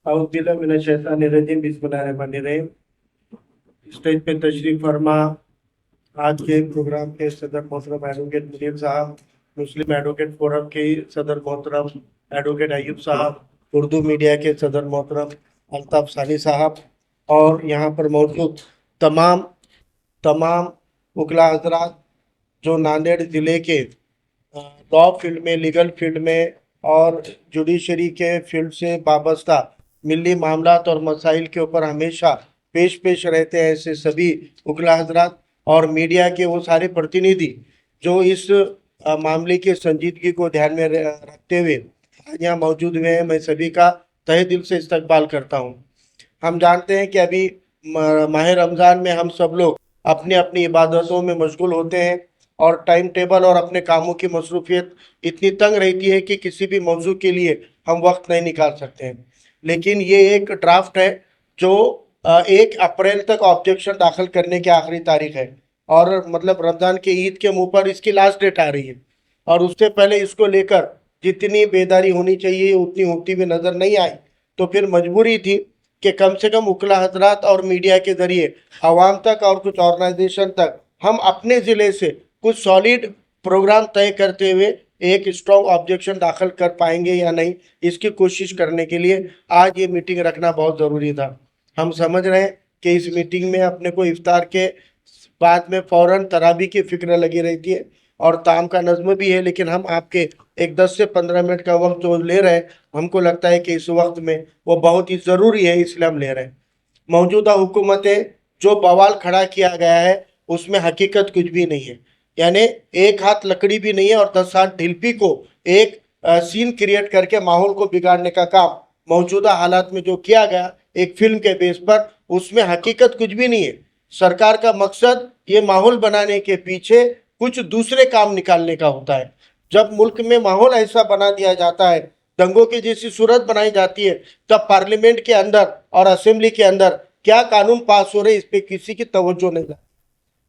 औज़ुबिल्लाहि बिस्मिल्लाहिर्रहमानिर्रहीम। स्टेज पे तशरीफ फरमा आज के प्रोग्राम के सदर मोहतरम एडवोकेट मुनीर साहब, मुस्लिम एडवोकेट फोरम के सदर मोहतरम एडवोकेट अयूब साहब, उर्दू मीडिया के सदर मोहतरम अल्ताफ सानी साहब और यहाँ पर मौजूद तमाम तमाम उकला हजरात जो नांदेड़ ज़िले के लॉ फील्ड में, लीगल फील्ड में और जुडिशरी के फील्ड से वाबस्ता मिली मामलात और मसाइल के ऊपर हमेशा पेश रहते हैं, ऐसे सभी उकला हजरात और मीडिया के वो सारे प्रतिनिधि जो इस मामले की संजीदगी को ध्यान में रखते हुए आज यहाँ मौजूद हुए हैं, मैं सभी का तहे दिल से इस्तकबाल करता हूँ। हम जानते हैं कि अभी माह रमज़ान में हम सब लोग अपनी अपनी इबादतों में मशगूल होते हैं और टाइम टेबल और अपने कामों की मसरूफियत इतनी तंग रहती है कि किसी भी मौजू के लिए हम वक्त नहीं निकाल सकते हैं। लेकिन ये एक ड्राफ्ट है जो 1 अप्रैल तक ऑब्जेक्शन दाखिल करने की आखिरी तारीख है और मतलब रमज़ान के ईद के मुँह पर इसकी लास्ट डेट आ रही है और उससे पहले इसको लेकर जितनी बेदारी होनी चाहिए उतनी होती हुई नज़र नहीं आई, तो फिर मजबूरी थी कि कम से कम उकला हजरात और मीडिया के ज़रिए आवाम तक और कुछ ऑर्गेनाइजेशन तक हम अपने ज़िले से कुछ सॉलिड प्रोग्राम तय करते हुए एक स्ट्रॉन्ग ऑब्जेक्शन दाखिल कर पाएंगे या नहीं, इसकी कोशिश करने के लिए आज ये मीटिंग रखना बहुत ज़रूरी था। हम समझ रहे हैं कि इस मीटिंग में अपने को इफ्तार के बाद में फ़ौरन तरावी की फिक्र लगी रहती है और ताम का नज़्म भी है, लेकिन हम आपके एक 10 से 15 मिनट का वक्त जो ले रहे हैं, हमको लगता है कि इस वक्त में वो बहुत ही ज़रूरी है, इसलिए हम ले रहे हैं। मौजूदा हुकूमतें जो बवाल खड़ा किया गया है उसमें हकीकत कुछ भी नहीं है, यानी एक हाथ लकड़ी भी नहीं है और 10 हाथ ढिलपी को एक सीन क्रिएट करके माहौल को बिगाड़ने का काम मौजूदा हालात में जो किया गया एक फिल्म के बेस पर, उसमें हकीकत कुछ भी नहीं है। सरकार का मकसद ये माहौल बनाने के पीछे कुछ दूसरे काम निकालने का होता है। जब मुल्क में माहौल ऐसा बना दिया जाता है, दंगों की जैसी सूरत बनाई जाती है, तब पार्लियामेंट के अंदर और असेंबली के अंदर क्या कानून पास हो रहे इस पर किसी की तवज्जो नहीं लगती।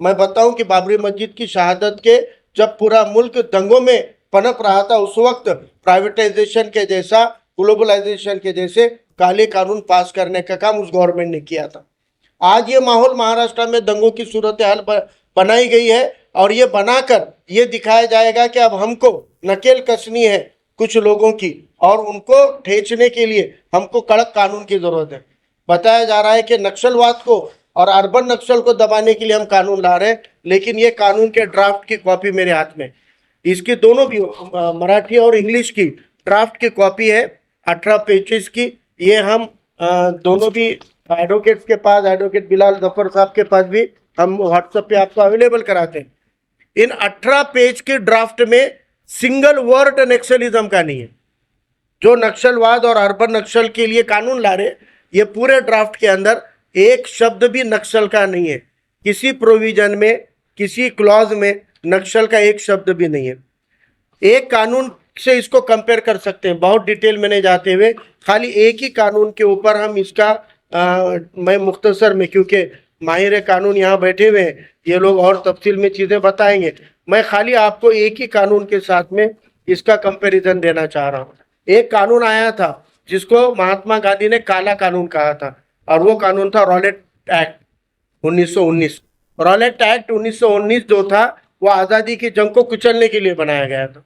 मैं बताऊं कि बाबरी मस्जिद की शहादत के जब पूरा मुल्क दंगों में पनप रहा था, उस वक्त प्राइवेटाइजेशन के जैसा, ग्लोबलाइजेशन के जैसे काले कानून पास करने का काम उस गवर्नमेंट ने किया था। आज ये माहौल महाराष्ट्र में दंगों की सूरत हाल बनाई गई है और ये बनाकर ये दिखाया जाएगा कि अब हमको नकेल कसनी है कुछ लोगों की और उनको ठेचने के लिए हमको कड़क कानून की जरूरत है। बताया जा रहा है कि नक्सलवाद को और अर्बन नक्सल को दबाने के लिए हम कानून ला रहे हैं, लेकिन ये कानून के ड्राफ्ट की कॉपी मेरे हाथ में, इसकी दोनों भी मराठी और इंग्लिश की ड्राफ्ट की कॉपी है 18 पेजेस की। ये हम दोनों भी एडवोकेट्स के पास, एडवोकेट बिलाल जफर साहब के पास भी हम व्हाट्सएप पे आपको अवेलेबल कराते हैं। इन 18 पेज के ड्राफ्ट में सिंगल वर्ड नक्सलिज्म का नहीं है। जो नक्सलवाद और अर्बन नक्सल के लिए कानून ला रहे, ये पूरे ड्राफ्ट के अंदर एक शब्द भी नक्सल का नहीं है। किसी प्रोविजन में, किसी क्लॉज में नक्सल का एक शब्द भी नहीं है। एक कानून से इसको कंपेयर कर सकते हैं, बहुत डिटेल में नहीं जाते हुए, खाली एक ही कानून के ऊपर हम इसका मैं मुख्तसर में, क्योंकि माहिर कानून यहाँ बैठे हुए हैं, ये लोग और तफसील में चीज़ें बताएंगे, मैं खाली आपको एक ही कानून के साथ में इसका कंपैरिजन देना चाह रहा हूँ। एक कानून आया था जिसको महात्मा गांधी ने काला कानून कहा था और वो कानून था रॉलेट एक्ट 1919। रॉलेट एक्ट 1919 जो था वो आज़ादी की जंग को कुचलने के लिए बनाया गया था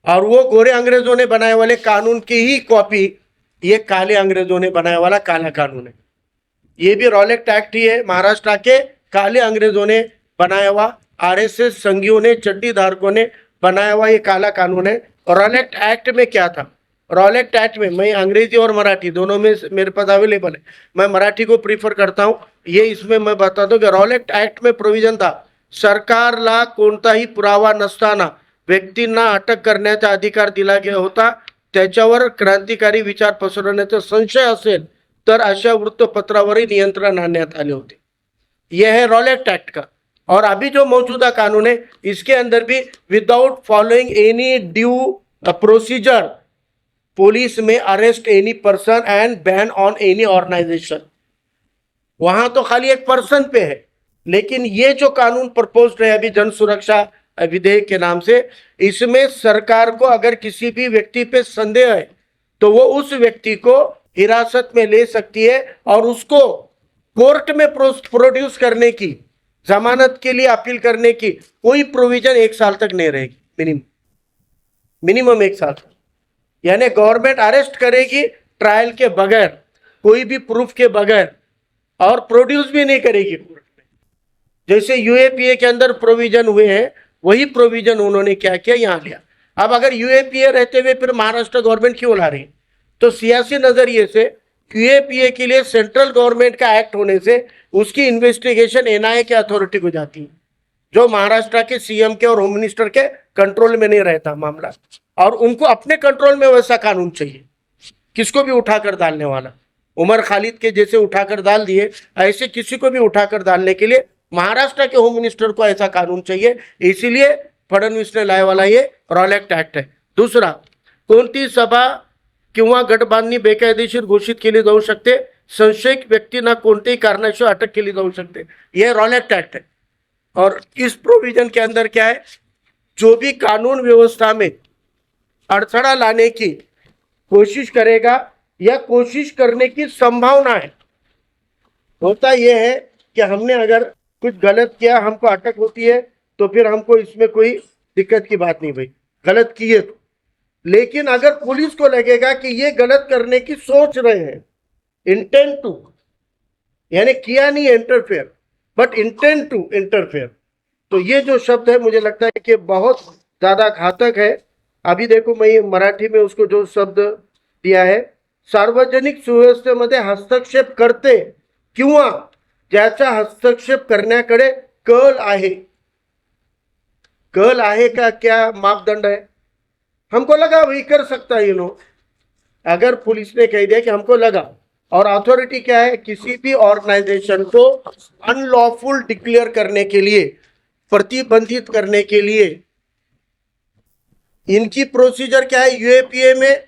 और वो गोरे अंग्रेजों ने बनाए वाले कानून की ही कॉपी ये काले अंग्रेजों ने बनाया वाला काला कानून है। ये भी रॉलेट एक्ट ही है, महाराष्ट्र के काले अंग्रेजों ने बनाया हुआ, आरएसएस संघियों ने, चड्डी धारकों ने बनाया हुआ ये काला कानून है। रॉलेट एक्ट में क्या था? रॉलेट एक्ट में, मैं अंग्रेजी और मराठी दोनों में मेरे पास अवेलेबल है, मैं मराठी को प्रीफर करता हूँ। ये इसमें मैं बताता हूँ कि रॉलेट एक्ट में प्रोविजन था, सरकारला कोणताही पुरावा नसताना व्यक्तींना अटक करण्याचा अधिकार दिला गया होता, त्याच्यावर क्रांतिकारी विचार पसरवण्याचा संशय असेल तर अशा वृत्तपत्रावरही नियंत्रण आणण्यात आले होते। यह है रॉलेट एक्ट का। और अभी जो मौजूदा कानून है इसके अंदर भी without following any due procedure police में arrest any person and ban on any organisation, वहां तो खाली एक पर्सन पे है। लेकिन ये जो कानून प्रपोज्ड है अभी जन सुरक्षा विधेयक के नाम से, इसमें सरकार को अगर किसी भी व्यक्ति पे संदेह है तो वो उस व्यक्ति को हिरासत में ले सकती है और उसको कोर्ट में प्रोड्यूस करने की, जमानत के लिए अपील करने की कोई प्रोविजन 1 साल तक नहीं रहेगी। मिनिमम 1 साल तक। यानी गवर्नमेंट अरेस्ट करेगी ट्रायल के बगैर, कोई भी प्रूफ के बगैर, और प्रोड्यूस भी नहीं करेगी कोर्ट में। जैसे यूएपीए के अंदर प्रोविजन हुए हैं, वही प्रोविजन उन्होंने क्या किया, यहां लिया। अब अगर यूएपीए रहते हुए फिर महाराष्ट्र गवर्नमेंट क्यों ला रही है? तो सियासी नजरिए से यूएपीए के लिए सेंट्रल गवर्नमेंट का एक्ट होने से उसकी इन्वेस्टिगेशन एनआईए के अथॉरिटी को जाती है, जो महाराष्ट्र के सीएम के और होम मिनिस्टर के कंट्रोल में नहीं रहता मामला, और उनको अपने कंट्रोल में वैसा कानून चाहिए, किसको भी उठाकर डालने वाला। उमर खालिद के जैसे उठाकर डाल दिए, ऐसे किसी को भी उठाकर डालने के लिए महाराष्ट्र के होम मिनिस्टर को ऐसा कानून चाहिए। इसीलिए फडणवीस ने लाए वाला ये रॉलेक्ट एक्ट है। दूसरा, कोणती सभा किंवा गट बांधणी बेकायदेशीर घोषित केली जाऊ शकते, संशयित व्यक्तींना कोणत्याही कारणाशिवाय अटक केली जाऊ शकते, यह रॉलेक्ट एक्ट है। और इस प्रोविजन के अंदर क्या है, जो भी कानून व्यवस्था में अड़थड़ा लाने की कोशिश करेगा या कोशिश करने की संभावना है, होता यह है कि हमने अगर कुछ गलत किया, हमको अटक होती है, तो फिर हमको इसमें कोई दिक्कत की बात नहीं भाई, गलत किए तो। लेकिन अगर पुलिस को लगेगा कि ये गलत करने की सोच रहे हैं, इंटेंट टू, यानी किया नहीं interfere but intent to interfere, तो ये जो शब्द है मुझे लगता है कि बहुत ज्यादा घातक है। अभी देखो मैं ये मराठी में उसको जो शब्द दिया है, सार्वजनिक सुव्यवस्थेमध्ये हस्तक्षेप करते किंवा ज्याचा हस्तक्षेप करण्याकडे कल आहे। कल आहे का क्या मापदंड है? हमको लगा वही कर सकता है, अगर पुलिस ने कह दिया कि हमको लगा, और अथॉरिटी क्या है, किसी भी ऑर्गेनाइजेशन को अनलॉफुल डिक्लेयर करने के लिए, प्रतिबंधित करने के लिए इनकी प्रोसीजर क्या है, यूएपीए में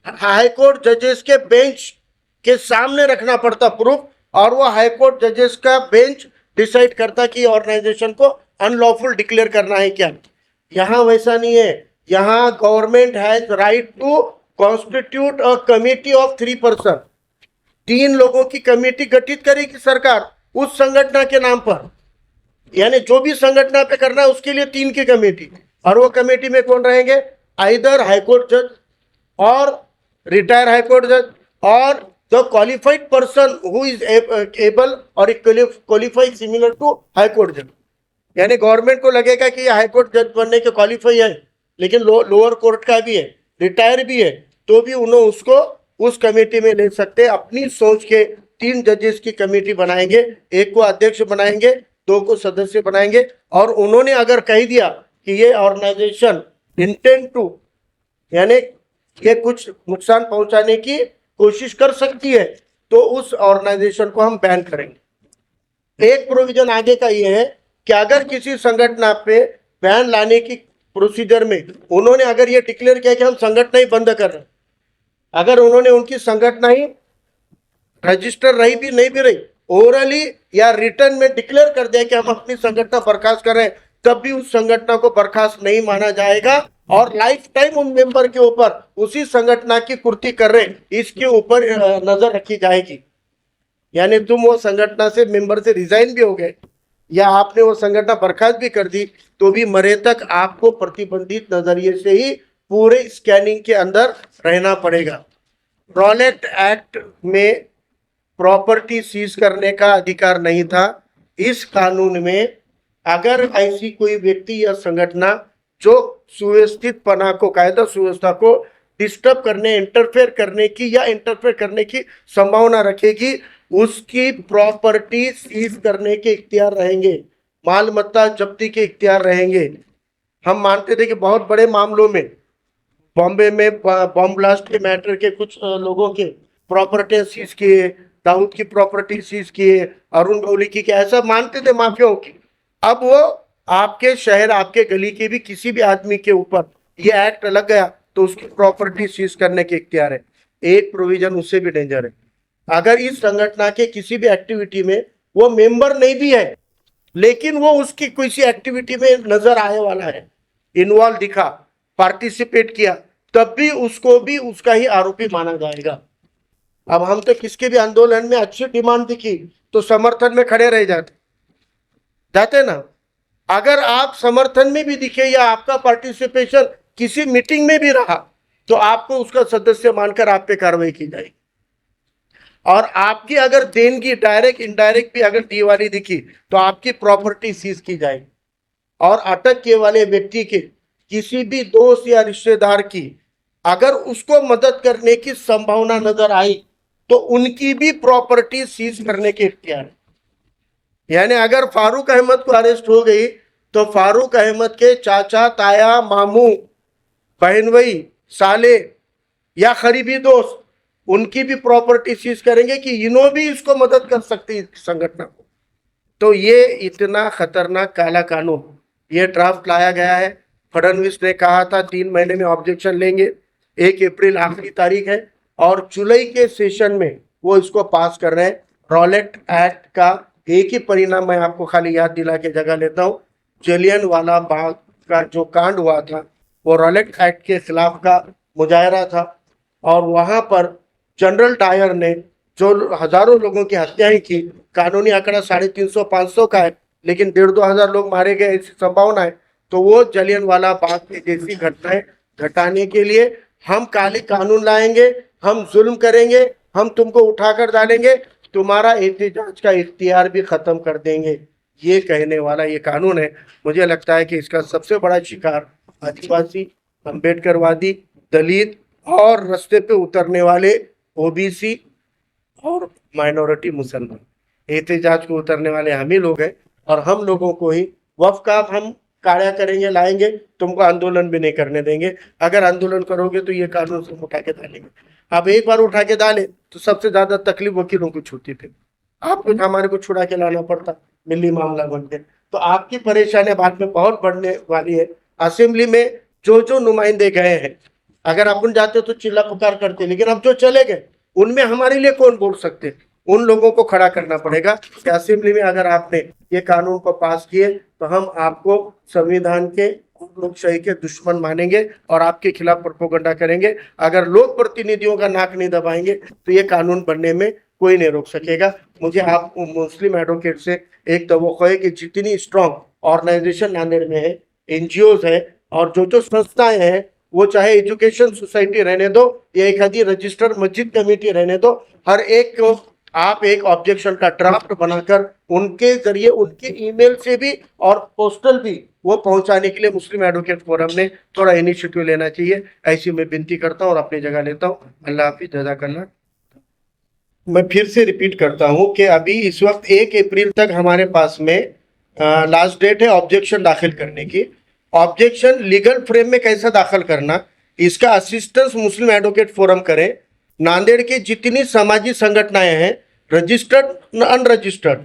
हाईकोर्ट जजेस के बेंच के सामने रखना पड़ता प्रूफ, और वो हाईकोर्ट जजेस का बेंच डिसाइड करता कि ऑर्गेनाइजेशन को अनलॉफुल डिक्लेयर करना है क्या। यहां वैसा नहीं है। यहां government has right to constitute a committee of 3 person, 3 लोगों की कमेटी गठित करेगी सरकार उस संगठन के नाम पर, यानी जो भी संगठन पे करना है उसके लिए 3 की कमेटी, और वो कमेटी में कौन रहेंगे, आइदर हाईकोर्ट जज और रिटायर हाईकोर्ट जज और the qualified person who is able और क्वालिफाइड सिमिलर टू हाईकोर्ट जज। यानी गवर्नमेंट को लगेगा कि ये हाईकोर्ट जज बनने के क्वालिफाई है, लेकिन लोअर कोर्ट का भी है, रिटायर भी है, तो भी उन्होंने उसको उस कमेटी में ले सकते हैं। अपनी सोच के 3 जजेस की कमेटी बनाएंगे, एक को अध्यक्ष बनाएंगे, 2 को सदस्य बनाएंगे, और उन्होंने अगर कह दिया कि ये ऑर्गेनाइजेशन इंटेंट टू, यानी ये कुछ नुकसान पहुंचाने की कोशिश कर सकती है, तो उस ऑर्गेनाइजेशन को हम बैन करेंगे। एक प्रोविजन आगे का ये है कि अगर किसी संगठन पे बैन लाने की प्रोसीजर में उन्होंने अगर ये डिक्लेयर किया कि हम संगठन ही बंद कर रहे हैं, अगर उन्होंने उनकी संगठन ही रजिस्टर रही भी नहीं भी रही, ओरली या रिटर्न में डिक्लेयर कर दिया कि हम अपनी संगठन बर्खास्त कर रहे हैं, तब भी उस संगठन को बर्खास्त नहीं माना जाएगा, और लाइफ टाइम उन मेंबर के ऊपर उसी संगठन की पूर्ति कर रहे इसके ऊपर नजर रखी जाएगी। यानी तुम वो संगठन से मेंबर से रिजाइन भी हो गए या आपने वो संगठन बर्खास्त भी कर दी, तो भी मरे तक आपको प्रतिबंधित नजरिए से ही पूरे स्कैनिंग के अंदर रहना पड़ेगा। रॉलेट एक्ट में प्रॉपर्टी सीज करने का अधिकार नहीं था। इस कानून में अगर ऐसी कोई व्यक्ति या संगठन जो सुव्यवस्थित पना को, कायदा सुव्यवस्था को डिस्टर्ब करने, इंटरफेयर करने की या इंटरफेयर करने की संभावना रखेगी, उसकी प्रॉपर्टी सीज करने के इख्तियार रहेंगे, माल मत्ता जब्ती के इख्तियार रहेंगे। हम मानते थे कि बहुत बड़े मामलों में, बॉम्बे में बॉम्ब ब्लास्ट के मैटर के कुछ लोगों के प्रॉपर्टी सीज किए, दाऊद की प्रॉपर्टी सीज किए, अरुण गौली की, ऐसा मानते थे माफियाओं की। अब वो आपके शहर, आपके गली के भी किसी भी आदमी के ऊपर ये एक्ट लग गया तो उसकी प्रॉपर्टी सीज करने के इख्तियार है। एक प्रोविजन उससे भी डेंजर है, अगर इस संगठन के किसी भी एक्टिविटी में वो मेंबर नहीं भी है, लेकिन वो उसकी किसी एक्टिविटी में नजर आने वाला है, इन्वॉल्व दिखा, पार्टिसिपेट किया, तब भी उसको भी उसका ही आरोपी माना जाएगा। अब हम तो किसके भी आंदोलन में अच्छी डिमांड दिखी तो समर्थन में खड़े रह जाते ना। अगर आप समर्थन में भी दिखे या आपका पार्टिसिपेशन किसी मीटिंग में भी रहा तो आपको उसका सदस्य मानकर आप पे कार्रवाई की जाएगी। और आपकी अगर देनगी डायरेक्ट इनडायरेक्ट भी अगर दी वाली दिखी तो आपकी प्रॉपर्टी सीज की जाएगी। और अटक के वाले व्यक्ति के किसी भी दोस्त या रिश्तेदार की अगर उसको मदद करने की संभावना नजर आई तो उनकी भी प्रॉपर्टी सीज करने के इख्तियार है। यानी अगर फारूक अहमद को अरेस्ट हो गई तो फारूक अहमद के चाचा, ताया, मामू, बहन भाई, साले या करीबी दोस्त उनकी भी प्रॉपर्टी सीज करेंगे कि इन्हों भी इसको मदद कर सकती है संगठन को। तो ये इतना खतरनाक काला कानून ये ड्राफ्ट लाया गया है। फडणवीस ने कहा था 3 महीने में ऑब्जेक्शन लेंगे, 1 अप्रैल आखिरी तारीख है और जुलाई के सेशन में वो इसको पास कर रहे हैं। रॉलेट एक्ट का एक ही परिणाम मैं आपको खाली याद दिला के जगह लेता हूँ। जलियनवाला बाग का जो कांड हुआ था वो रॉलेट एक्ट के खिलाफ का मुजाहरा था और वहां पर जनरल डायर ने जो हजारों लोगों की हत्याएं की, कानूनी आंकड़ा 350-500 का है लेकिन 1,500-2,000 लोग मारे गए ऐसी संभावना है। तो वो जलियनवाला बाग की जैसी घटनाएं घटाने के लिए हम काले कानून लाएंगे, हम जुल्म करेंगे, हम तुमको उठाकर डालेंगे, तुम्हारा एहतजाज का इख्तियार भी खत्म कर देंगे, ये कहने वाला ये कानून है। मुझे लगता है कि इसका सबसे बड़ा शिकार आदिवासी, अम्बेडकरवादी, दलित और रास्ते पे उतरने वाले ओबीसी और माइनॉरिटी मुसलमान एहतजाज को उतरने वाले हम ही लोग हैं। और हम लोगों को ही वफ का हम काया करेंगे, लाएंगे, तुमको आंदोलन भी नहीं करने देंगे। अगर आंदोलन करोगे तो ये कानून से उठा के डालेंगे। अब एक बार उठा के डाले तो सबसे ज्यादा तकलीफ वकीलों को छूती थी, आपको हमारे को छुड़ा के लाना पड़ता मिली मामला बनते। तो आपकी परेशानी बाद में बहुत बढ़ने वाली है। असेंबली में जो नुमाइंदे गए हैं, अगर अपन जाते तो चिल्ला पुकार करते, लेकिन अब जो चले गए उनमें हमारे लिए कौन बोल सकते, उन लोगों को खड़ा करना पड़ेगा कि असेंबली में अगर आपने ये कानून को पास किए तो हम आपको संविधान के, लोकशाही के दुश्मन मानेंगे और आपके खिलाफ प्रोपेगेंडा करेंगे। अगर लोक प्रतिनिधियों का नाक नहीं दबाएंगे तो ये कानून बनने में कोई नहीं रोक सकेगा। मुझे आप मुस्लिम एडवोकेट से एक तवक्को है कि जितनी स्ट्रॉन्ग ऑर्गेनाइजेशन नांदेड़ में है, एनजीओ है और जो संस्थाएं हैं, वो चाहे एजुकेशन सोसाइटी रहने दो या एक आधी रजिस्टर्ड मस्जिद कमेटी रहने दो, हर एक को आप एक ऑब्जेक्शन का ड्राफ्ट बनाकर उनके जरिए, उनके ईमेल से भी और पोस्टल भी वो पहुंचाने के लिए मुस्लिम एडवोकेट फोरम ने थोड़ा इनिशिएटिव लेना चाहिए। ऐसी मैं विनती करता हूं और अपनी जगह लेता हूं। अल्लाह हाफिज, जज़ाकल्लाह। मैं फिर से रिपीट करता हूं कि अभी इस वक्त 1 अप्रैल तक हमारे पास में लास्ट डेट है ऑब्जेक्शन दाखिल करने की। ऑब्जेक्शन लीगल फ्रेम में कैसा दाखिल करना, इसका असिस्टेंस मुस्लिम एडवोकेट फोरम करे। नांदेड़ के जितनी सामाजिक संगठनाएं हैं, रजिस्टर्ड अनरजिस्टर्ड,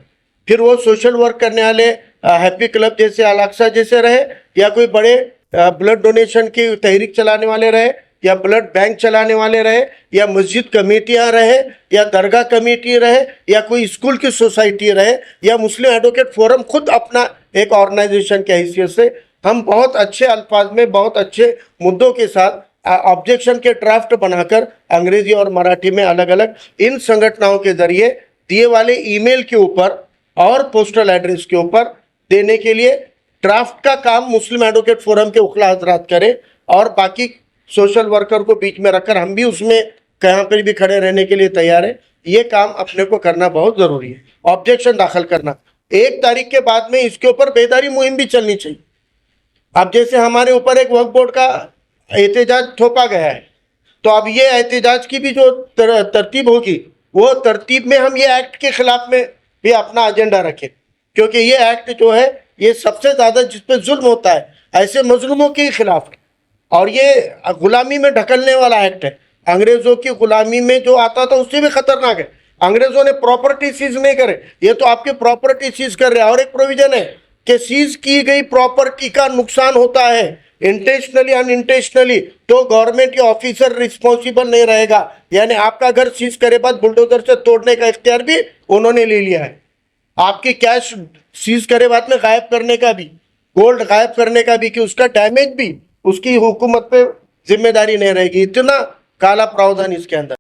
फिर वो सोशल वर्क करने वाले हैप्पी क्लब जैसे, अलाक्सा जैसे रहे, या कोई बड़े ब्लड डोनेशन की तहरीक चलाने वाले रहे, या ब्लड बैंक चलाने वाले रहे, या मस्जिद कमेटियां रहे, या दरगाह कमेटी रहे, या कोई स्कूल की सोसाइटी रहे, या मुस्लिम एडवोकेट फोरम खुद अपना एक ऑर्गेनाइजेशन के हैसियत से, हम बहुत अच्छे अल्फाज में बहुत अच्छे मुद्दों के साथ ऑब्जेक्शन के ड्राफ्ट बनाकर अंग्रेजी और मराठी में अलग अलग इन संगठनों के जरिए दिए वाले ईमेल के ऊपर और पोस्टल एड्रेस के ऊपर देने के लिए ड्राफ्ट का काम मुस्लिम एडवोकेट फोरम के उखला हजरात करें और बाकी सोशल वर्कर को बीच में रखकर हम भी उसमें कहाँ पर भी खड़े रहने के लिए तैयार है। ये काम अपने को करना बहुत ज़रूरी है। ऑब्जेक्शन दाखिल करना 1 तारीख के बाद में इसके ऊपर बेदारी मुहिम भी चलनी चाहिए। अब जैसे हमारे ऊपर एक वक्फ बोर्ड का एहतजाज थोपा गया है, तो अब ये एहतजाज की भी जो तरतीब होगी वो तरतीब में हम ये एक्ट के खिलाफ में भी अपना एजेंडा रखें, क्योंकि ये एक्ट जो है ये सबसे ज़्यादा जिस पे जुल्म होता है ऐसे मजलूमों के खिलाफ है और ये गुलामी में ढकलने वाला एक्ट है। अंग्रेज़ों की गुलामी में जो आता था उससे भी खतरनाक है। अंग्रेज़ों ने प्रॉपर्टी सीज नहीं करे, ये तो आपकी प्रॉपर्टी सीज कर रहे हैं। और एक प्रोविजन है कि सीज की गई प्रॉपर्टी का नुकसान होता है इंटेंशनली अनइंटेंशनली तो गवर्नमेंट या ऑफिसर रिस्पॉन्सिबल नहीं रहेगा। यानी आपका घर सीज करे बाद बुलडोजर से तोड़ने का इख्तियार भी उन्होंने ले लिया है। आपकी कैश सीज करे बाद में गायब करने का भी, गोल्ड गायब करने का भी, कि उसका डैमेज भी उसकी हुकूमत पे जिम्मेदारी नहीं रहेगी। इतना काला प्रावधान इसके अंदर।